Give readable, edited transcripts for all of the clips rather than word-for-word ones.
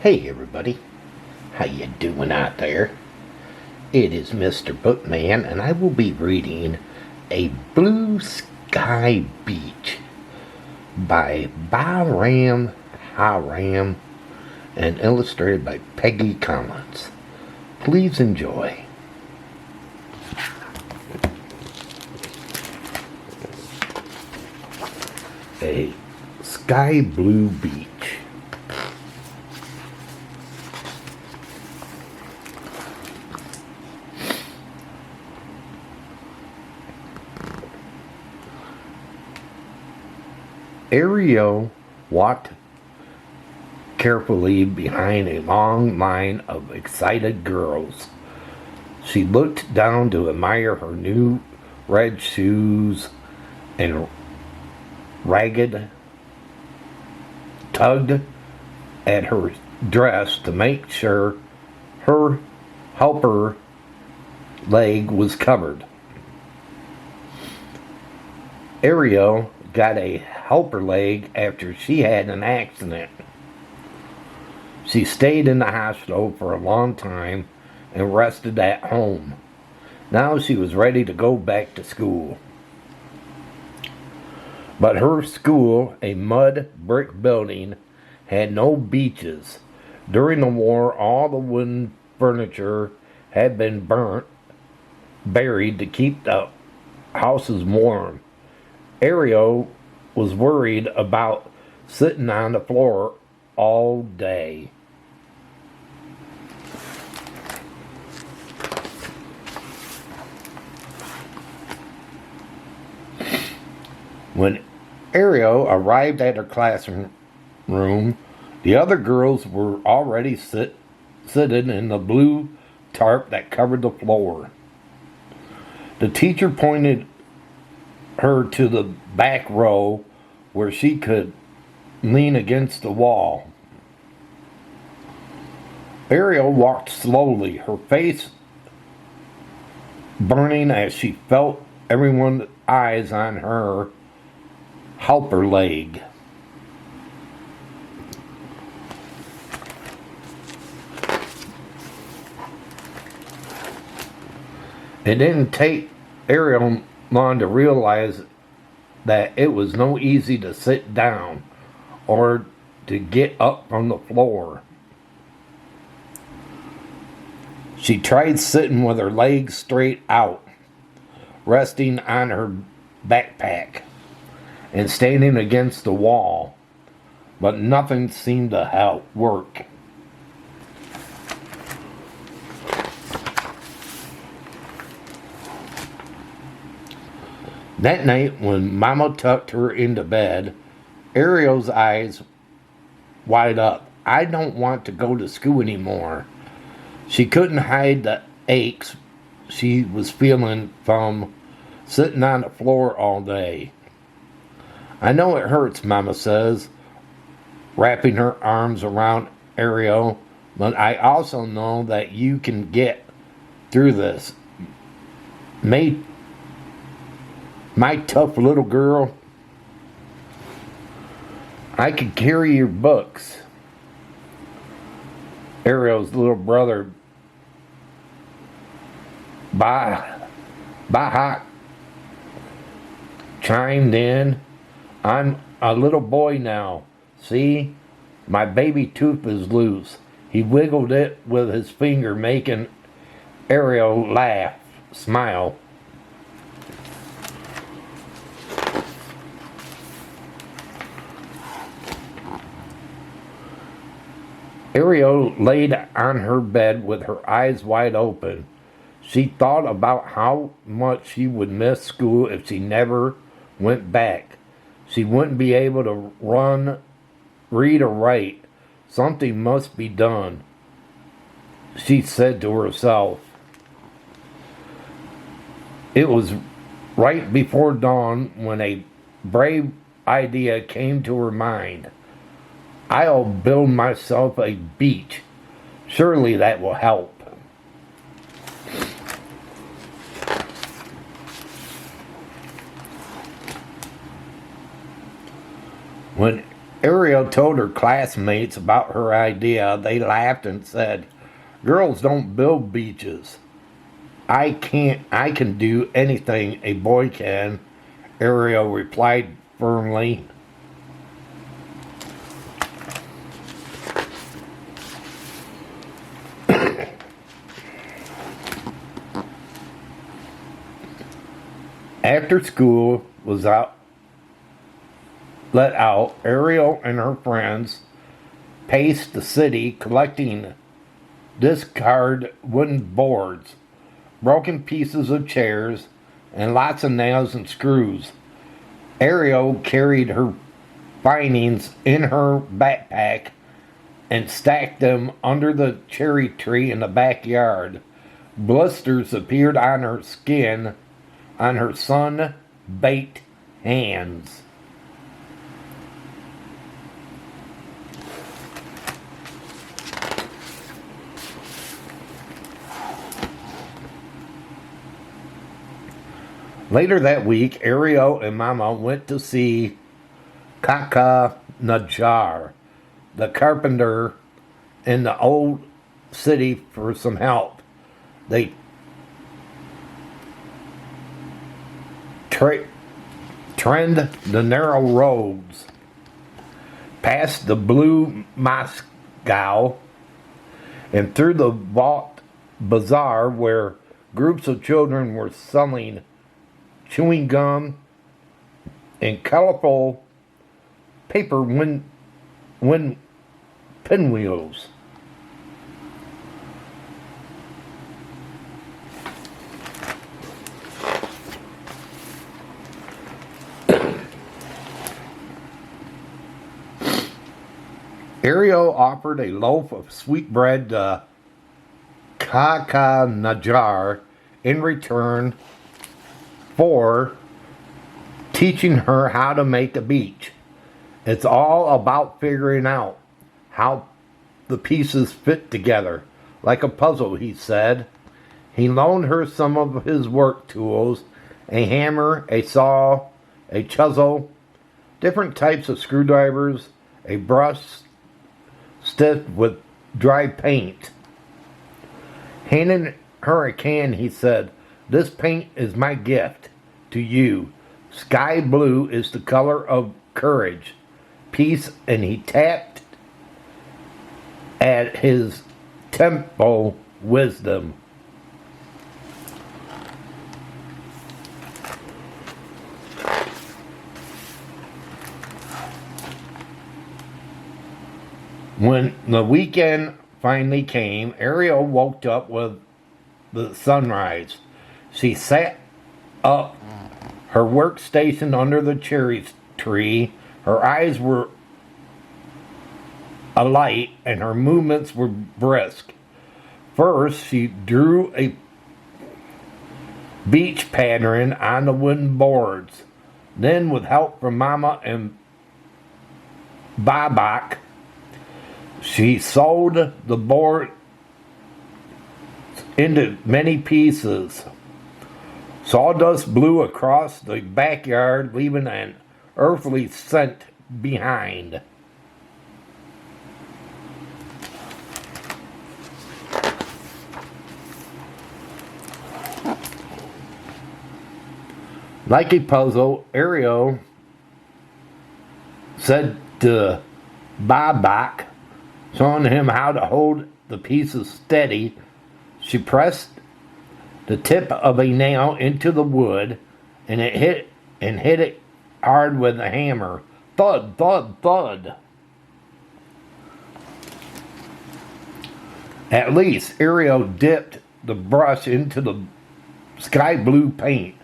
Hey everybody, how you doing out there? It is Mr. Bookman and I will be reading A Blue Sky Beach by Bahram and illustrated by Peggy. Please enjoy. A sky blue beach. Ariel walked carefully behind a long line of excited girls. She looked down to admire her new red shoes and ragged tugged at her dress to make sure her helper leg was covered. Ariel got a helper leg after she had an accident. She stayed in the hospital for a long time and rested at home. Now she was ready to go back to school. But her school, a mud brick building, had no beaches. During the war, all the wooden furniture had been buried to keep the houses warm. Ariel was worried about sitting on the floor all day. When Ariel arrived at her classroom, the other girls were already sitting in the blue tarp that covered the floor. The teacher pointed her to the back row where she could lean against the wall. Ariel walked slowly, her face burning as she felt everyone's eyes on her helper leg. It didn't take Ariel long to realize that it was no easy to sit down or to get up from the floor. She tried sitting with her legs straight out, resting on her backpack and standing against the wall, but nothing seemed to work. That night, when Mama tucked her into bed, Ariel's eyes wide up. I don't want to go to school anymore. She couldn't hide the aches she was feeling from sitting on the floor all day. I know it hurts, Mama says, wrapping her arms around Ariel, but I also know that you can get through this. My tough little girl, I could carry your books. Ariel's little brother, Bahak, chimed in. I'm a little boy now. See, my baby tooth is loose. He wiggled it with his finger, making Ariel smile. Ariel laid on her bed with her eyes wide open. She thought about how much she would miss school if she never went back. She wouldn't be able to run, read, or write. Something must be done, she said to herself. It was right before dawn when a brave idea came to her mind. I'll build myself a beach. Surely that will help. When Ariel told her classmates about her idea. They laughed and said, "Girls don't build beaches." I can do anything a boy can," Ariel replied firmly. After school was let out, Ariel and her friends paced the city collecting discarded wooden boards, broken pieces of chairs, and lots of nails and screws. Ariel carried her findings in her backpack and stacked them under the cherry tree in the backyard. Blisters appeared on her skin, on her sun-baked hands. Later that week, Ariel and Mama went to see Kaka Najar, the carpenter in the old city, for some help. They trend the narrow roads past the blue Moscow and through the vault bazaar where groups of children were selling chewing gum and colorful paper pinwheels. Ariel offered a loaf of sweetbread to Kaka Najar in return for teaching her how to make a beach. It's all about figuring out how the pieces fit together, like a puzzle, he said. He loaned her some of his work tools, a hammer, a saw, a chisel, different types of screwdrivers, a brush stiff with dry paint. Handing her a can, he said, "This paint is my gift to you. Sky blue is the color of courage, peace," and he tapped at his temple wisdom. When the weekend finally came, Ariel woke up with the sunrise. She sat up her workstation under the cherry tree. Her eyes were alight and her movements were brisk. First, she drew a beach pattern on the wooden boards. Then, with help from Mama and Babak, she sewed the board into many pieces. Sawdust blew across the backyard, leaving an earthly scent behind. Like a puzzle, Ariel said to Babak, showing him how to hold the pieces steady. She pressed the tip of a nail into the wood, and hit it hard with a hammer. Thud, thud, thud. At least Ariel dipped the brush into the sky blue paint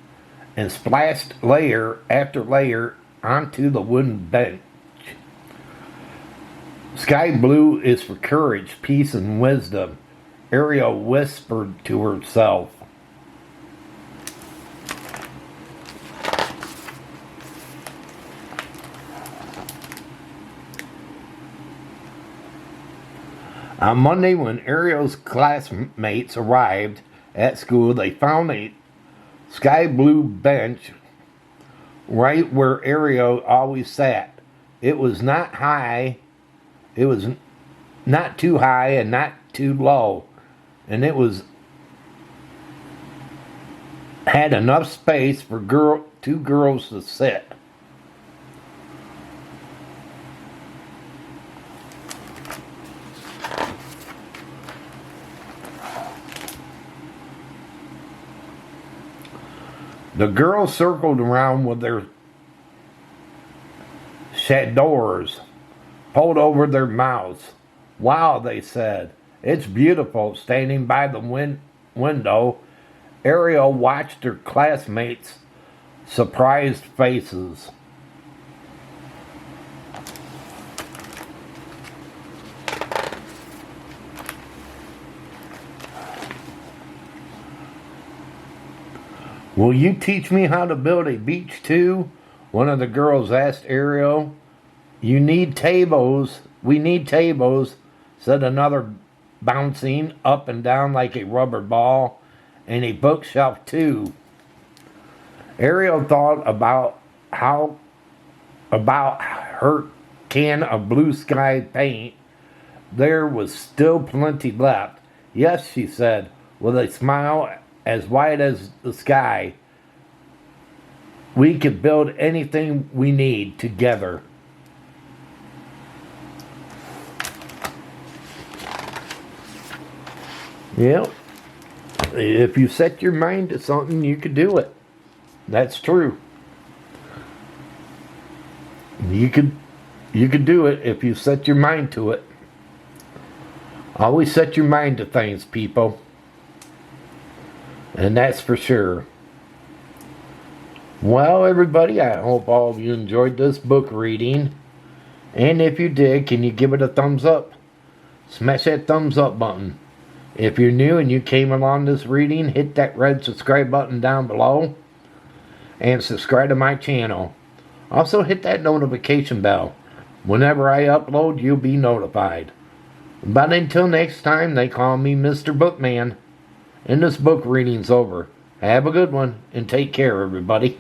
and splashed layer after layer onto the wooden bench. Sky blue is for courage, peace, and wisdom, Ariel whispered to herself. On Monday, when Ariel's classmates arrived at school, they found a sky blue bench right where Ariel always sat. It was not high. It was not too high and not too low. And it was had enough space for two girls to sit. The girls circled around with their chadors pulled over their mouths. Wow, they said. It's beautiful. Standing by the window, Ariel watched her classmates' surprised faces. Will you teach me how to build a beach too? One of the girls asked Ariel. You need tables. We need tables, said another, bouncing up and down like a rubber ball, and a bookshelf too. Ariel thought about her can of blue sky paint. There was still plenty left. Yes, she said, with a smile as wide as the sky. We could build anything we need together. Yep. If you set your mind to something, you could do it. That's true. You could do it if you set your mind to it. Always set your mind to things, people. And that's for sure. Well, everybody, I hope all of you enjoyed this book reading. And if you did, can you give it a thumbs up? Smash that thumbs up button. If you're new and you came along this reading, hit that red subscribe button down below. And subscribe to my channel. Also hit that notification bell. Whenever I upload, you'll be notified. But until next time, they call me Mr. Bookman. And this book reading's over. Have a good one, and take care, everybody.